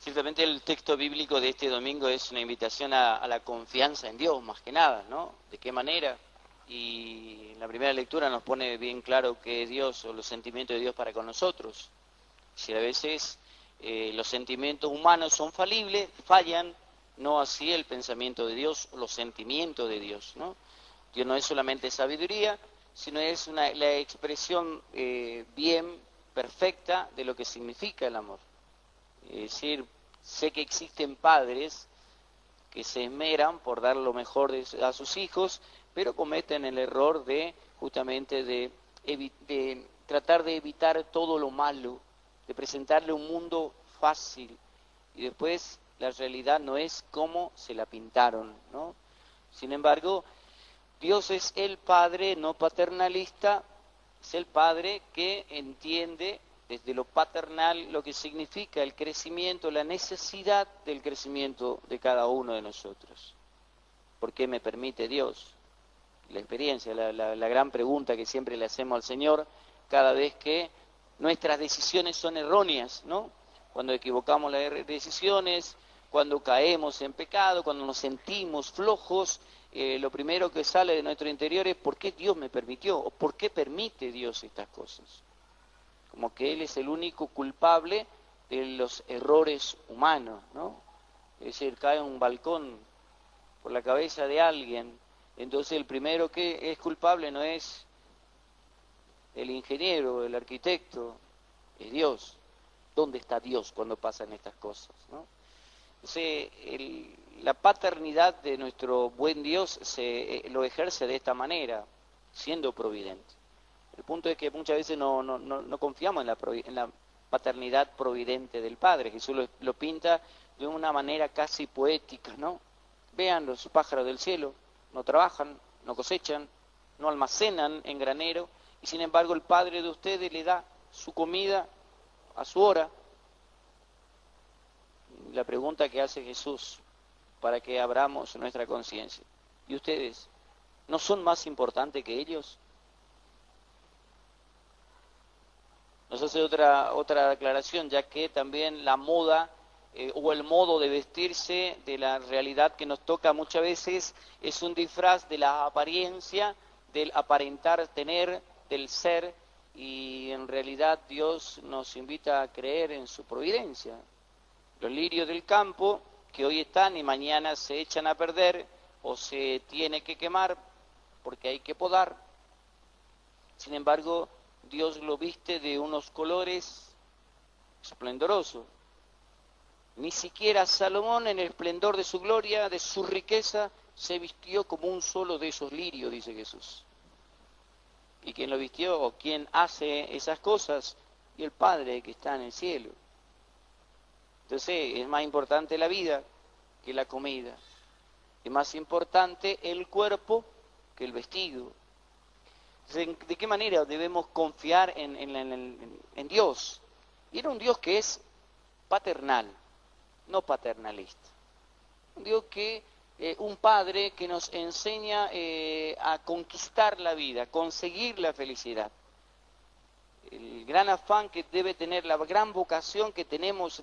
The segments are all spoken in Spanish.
Ciertamente el texto bíblico de este domingo es una invitación a la confianza en Dios, más que nada, ¿no? ¿De qué manera? Y la primera lectura nos pone bien claro que Dios, o los sentimientos de Dios para con nosotros. Si a veces los sentimientos humanos son falibles, fallan, no así el pensamiento de Dios, o los sentimientos de Dios, ¿no? Dios no es solamente sabiduría, sino es la expresión bien perfecta de lo que significa el amor. Es decir, sé que existen padres que se esmeran por dar lo mejor a sus hijos, pero cometen el error de justamente de tratar de evitar todo lo malo, de presentarle un mundo fácil, y después la realidad no es como se la pintaron, ¿no? Sin embargo, Dios es el Padre no paternalista, es el Padre que entiende desde lo paternal lo que significa el crecimiento, la necesidad del crecimiento de cada uno de nosotros. ¿Por qué me permite Dios? La experiencia, la gran pregunta que siempre le hacemos al Señor cada vez que nuestras decisiones son erróneas, ¿no? Cuando equivocamos las decisiones, cuando caemos en pecado, cuando nos sentimos flojos, lo primero que sale de nuestro interior es ¿por qué Dios me permitió? ¿O por qué permite Dios estas cosas? Como que Él es el único culpable de los errores humanos, ¿no? Es decir, cae un balcón por la cabeza de alguien, entonces el primero que es culpable no es el ingeniero, el arquitecto, es Dios. ¿Dónde está Dios cuando pasan estas cosas, ¿no? Entonces, la paternidad de nuestro buen Dios lo ejerce de esta manera, siendo providente. El punto es que muchas veces no confiamos en la paternidad providente del Padre. Jesús lo pinta de una manera casi poética, ¿no? Vean los pájaros del cielo, no trabajan, no cosechan, no almacenan en granero, y sin embargo el Padre de ustedes le da su comida a su hora. La pregunta que hace Jesús para que abramos nuestra conciencia: ¿y ustedes no son más importantes que ellos? Nos hace otra aclaración, ya que también la moda o el modo de vestirse de la realidad que nos toca muchas veces es un disfraz de la apariencia, del aparentar tener, del ser, y en realidad Dios nos invita a creer en su providencia. Los lirios del campo, que hoy están y mañana se echan a perder o se tiene que quemar porque hay que podar, sin embargo, Dios lo viste de unos colores esplendorosos. Ni siquiera Salomón, en el esplendor de su gloria, de su riqueza, se vistió como un solo de esos lirios, dice Jesús. ¿Y quién lo vistió o quién hace esas cosas? Y el Padre que está en el cielo. Entonces, es más importante la vida que la comida. Es más importante el cuerpo que el vestido. ¿De qué manera debemos confiar en Dios? Y era un Dios que es paternal, no paternalista. Un Dios un Padre que nos enseña a conquistar la vida, a conseguir la felicidad. El gran afán que debe tener, la gran vocación que tenemos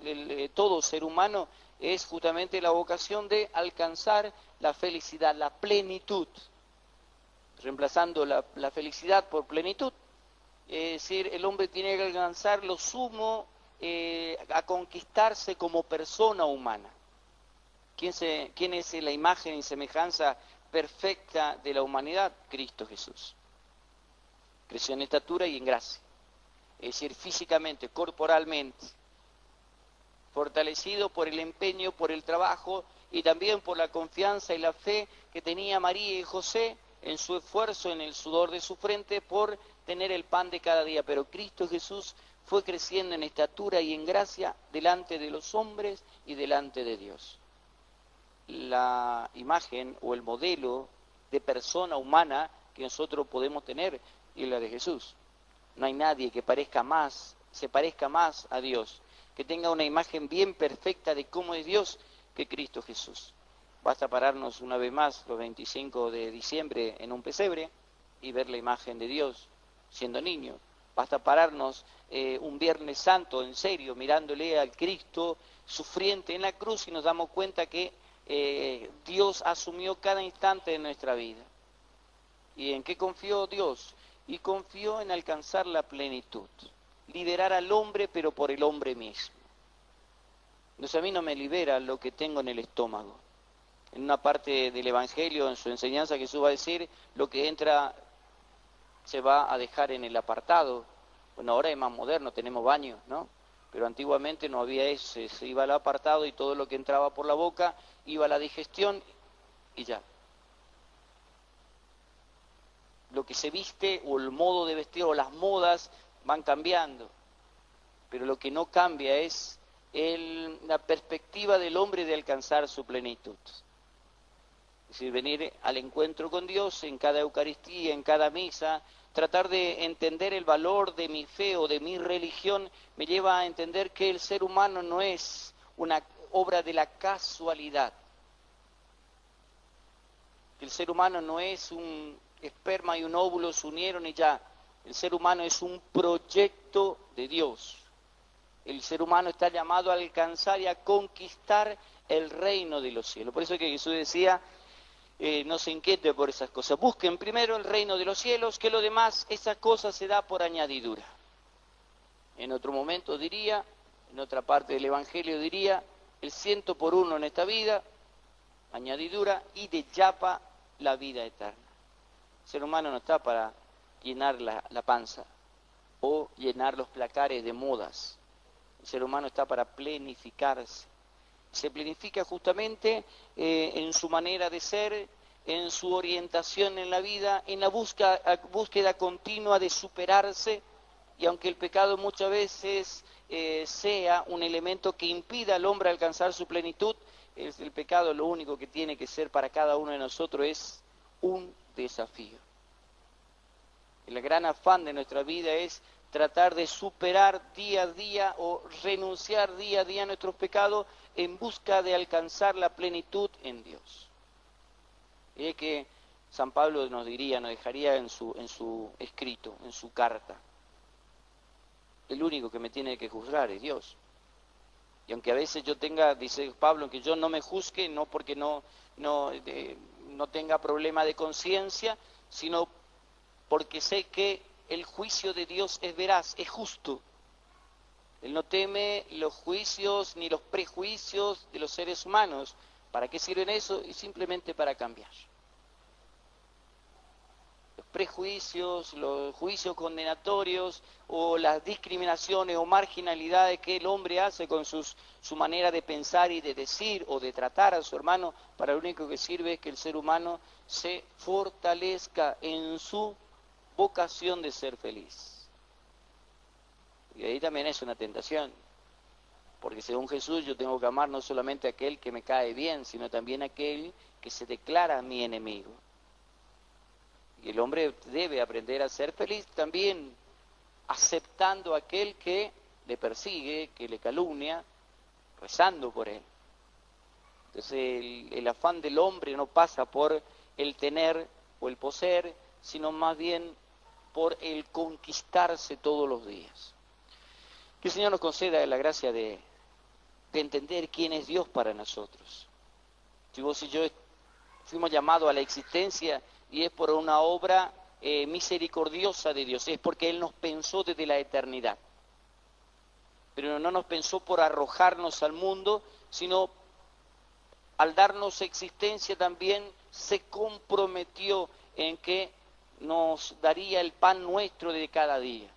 todo ser humano es justamente la vocación de alcanzar la felicidad, la plenitud. Reemplazando la felicidad por plenitud, es decir, el hombre tiene que alcanzar lo sumo a conquistarse como persona humana. ¿Quién es la imagen y semejanza perfecta de la humanidad? Cristo Jesús. Creció en estatura y en gracia, es decir, físicamente, corporalmente, fortalecido por el empeño, por el trabajo y también por la confianza y la fe que tenía María y José en su esfuerzo, en el sudor de su frente, por tener el pan de cada día. Pero Cristo Jesús fue creciendo en estatura y en gracia delante de los hombres y delante de Dios. La imagen o el modelo de persona humana que nosotros podemos tener es la de Jesús. No hay nadie que se parezca más a Dios, que tenga una imagen bien perfecta de cómo es Dios que Cristo Jesús. Basta pararnos una vez más los 25 de diciembre en un pesebre y ver la imagen de Dios siendo niño. Basta pararnos un Viernes Santo, en serio, mirándole al Cristo sufriente en la cruz y nos damos cuenta que Dios asumió cada instante de nuestra vida. ¿Y en qué confió Dios? Y confió en alcanzar la plenitud, liberar al hombre, pero por el hombre mismo. Entonces a mí no me libera lo que tengo en el estómago. En una parte del Evangelio, en su enseñanza, Jesús va a decir, lo que entra se va a dejar en el apartado. Bueno, ahora es más moderno, tenemos baños, ¿no? Pero antiguamente no había eso, se iba al apartado y todo lo que entraba por la boca iba a la digestión y ya. Lo que se viste o el modo de vestir o las modas van cambiando, pero lo que no cambia es la perspectiva del hombre de alcanzar su plenitud. Es decir, venir al encuentro con Dios en cada Eucaristía, en cada misa, tratar de entender el valor de mi fe o de mi religión, me lleva a entender que el ser humano no es una obra de la casualidad. El ser humano no es un esperma y un óvulo se unieron y ya. El ser humano es un proyecto de Dios. El ser humano está llamado a alcanzar y a conquistar el reino de los cielos. Por eso es que Jesús decía, no se inquiete por esas cosas. Busquen primero el reino de los cielos, que lo demás, esa cosa se da por añadidura. En otro momento diría, en otra parte del Evangelio diría, el 100 por 1 en esta vida, añadidura, y de yapa la vida eterna. El ser humano no está para llenar la panza o llenar los placares de modas. El ser humano está para planificarse. Se planifica justamente en su manera de ser, en su orientación en la vida, en la búsqueda continua de superarse, y aunque el pecado muchas veces sea un elemento que impida al hombre alcanzar su plenitud, el pecado lo único que tiene que ser para cada uno de nosotros es un desafío. El gran afán de nuestra vida es tratar de superar día a día o renunciar día a día a nuestros pecados en busca de alcanzar la plenitud en Dios. Y es que San Pablo nos dejaría en su escrito, en su carta. El único que me tiene que juzgar es Dios. Y aunque a veces yo tenga, dice Pablo, que yo no me juzgue, no porque no tenga problema de conciencia, sino porque sé que el juicio de Dios es veraz, es justo. Él no teme los juicios ni los prejuicios de los seres humanos. ¿Para qué sirven eso? Y simplemente para cambiar. Los prejuicios, los juicios condenatorios o las discriminaciones o marginalidades que el hombre hace con su manera de pensar y de decir o de tratar a su hermano, para lo único que sirve es que el ser humano se fortalezca en su vocación de ser feliz. Y ahí también es una tentación, porque según Jesús yo tengo que amar no solamente a aquel que me cae bien, sino también a aquel que se declara mi enemigo. Y el hombre debe aprender a ser feliz también aceptando a aquel que le persigue, que le calumnia, rezando por él. Entonces el afán del hombre no pasa por el tener o el poseer, sino más bien por el conquistarse todos los días. Que el Señor nos conceda la gracia de entender quién es Dios para nosotros. Si vos y yo fuimos llamados a la existencia y es por una obra misericordiosa de Dios, es porque Él nos pensó desde la eternidad. Pero no nos pensó por arrojarnos al mundo, sino al darnos existencia también se comprometió en que nos daría el pan nuestro de cada día,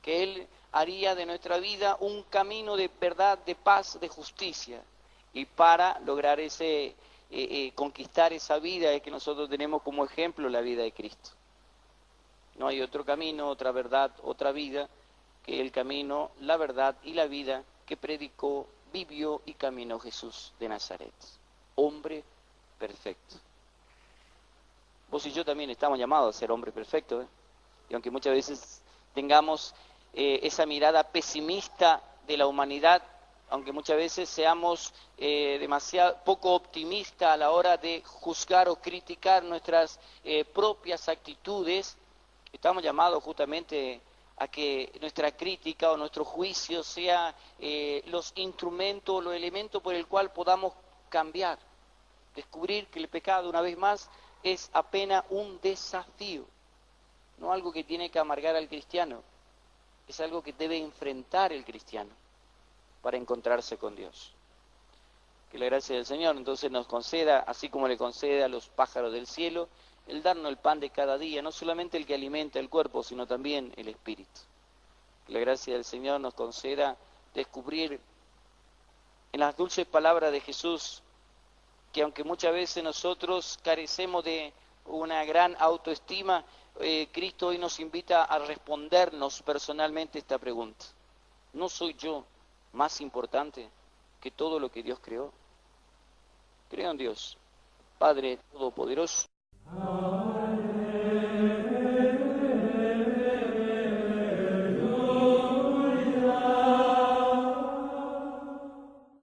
que Él haría de nuestra vida un camino de verdad, de paz, de justicia, y para lograr conquistar esa vida es que nosotros tenemos como ejemplo la vida de Cristo. No hay otro camino, otra verdad, otra vida que el camino, la verdad y la vida que predicó, vivió y caminó Jesús de Nazaret, hombre perfecto. Vos y yo también estamos llamados a ser hombres perfectos, y aunque muchas veces tengamos esa mirada pesimista de la humanidad, aunque muchas veces seamos demasiado poco optimistas a la hora de juzgar o criticar nuestras propias actitudes, estamos llamados justamente a que nuestra crítica o nuestro juicio sea los instrumentos, los elementos por el cual podamos cambiar. Descubrir que el pecado, una vez más, es apenas un desafío, no algo que tiene que amargar al cristiano, es algo que debe enfrentar el cristiano para encontrarse con Dios. Que la gracia del Señor entonces nos conceda, así como le concede a los pájaros del cielo, el darnos el pan de cada día, no solamente el que alimenta el cuerpo, sino también el espíritu. Que la gracia del Señor nos conceda descubrir en las dulces palabras de Jesús que aunque muchas veces nosotros carecemos de una gran autoestima, Cristo hoy nos invita a respondernos personalmente esta pregunta. ¿No soy yo más importante que todo lo que Dios creó? Creo en Dios, Padre Todopoderoso.